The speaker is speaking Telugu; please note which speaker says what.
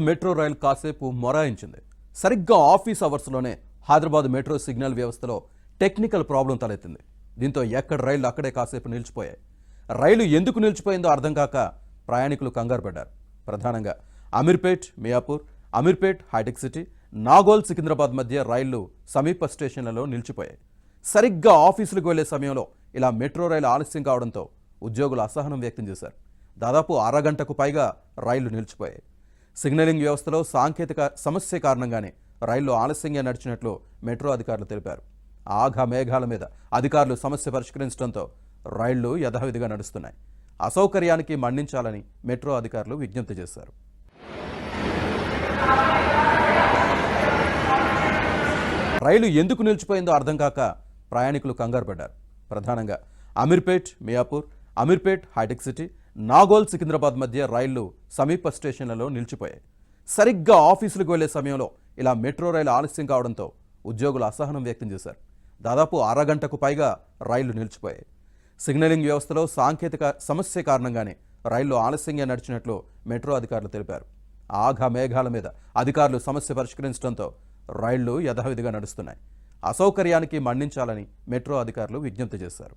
Speaker 1: మెట్రో రైల్ కాసేపు మొరాయించింది. సరిగ్గా ఆఫీస్ అవర్స్లోనే హైదరాబాద్ మెట్రో సిగ్నల్ వ్యవస్థలో టెక్నికల్ ప్రాబ్లం తలెత్తింది. దీంతో ఎక్కడ రైళ్లు అక్కడే కాసేపు నిలిచిపోయాయి. రైలు ఎందుకు నిలిచిపోయిందో అర్థం కాక ప్రయాణికులు కంగారు పడ్డారు. ప్రధానంగా అమీర్పేట్ మియాపూర్, అమీర్పేట్ హైటెక్ సిటీ, నాగోల్ సికింద్రాబాద్ మధ్య రైళ్లు సమీప స్టేషన్లలో నిలిచిపోయాయి. సరిగ్గా ఆఫీసులకు వెళ్లే సమయంలో ఇలా మెట్రో రైలు ఆలస్యం కావడంతో ఉద్యోగులు అసహనం వ్యక్తం చేశారు. దాదాపు అరగంటకు పైగా రైళ్లు నిలిచిపోయాయి. సిగ్నలింగ్ వ్యవస్థలో సాంకేతిక సమస్య కారణంగానే రైళ్లు ఆలస్యంగా నడిచినట్లు మెట్రో అధికారులు తెలిపారు. ఆఘ మేఘాల మీద అధికారులు సమస్య పరిష్కరించడంతో రైళ్లు యథావిధిగా నడుస్తున్నాయి. అసౌకర్యానికి మన్నించాలని మెట్రో అధికారులు విజ్ఞప్తి చేశారు. రైలు ఎందుకు నిలిచిపోయిందో అర్థం కాక ప్రయాణికులు కంగారు పడ్డారు. ప్రధానంగా అమీర్పేట్ మియాపూర్, అమీర్పేట్ హైటెక్ సిటీ, నాగోల్ సికింద్రాబాద్ మధ్య రైళ్లు సమీప స్టేషన్లలో నిలిచిపోయాయి. సరిగ్గా ఆఫీసులకు వెళ్లే సమయంలో ఇలా మెట్రో రైలు ఆలస్యం కావడంతో ఉద్యోగులు అసహనం వ్యక్తం చేశారు. దాదాపు అరగంటకు పైగా రైళ్లు నిలిచిపోయాయి. సిగ్నలింగ్ వ్యవస్థలో సాంకేతిక సమస్య కారణంగానే రైళ్లు ఆలస్యంగా నడిచినట్లు మెట్రో అధికారులు తెలిపారు. ఆఘ మేఘాల మీద అధికారులు సమస్య పరిష్కరించడంతో రైళ్లు యథావిధిగా నడుస్తున్నాయి. అసౌకర్యానికి మన్నించాలని మెట్రో అధికారులు విజ్ఞప్తి చేశారు.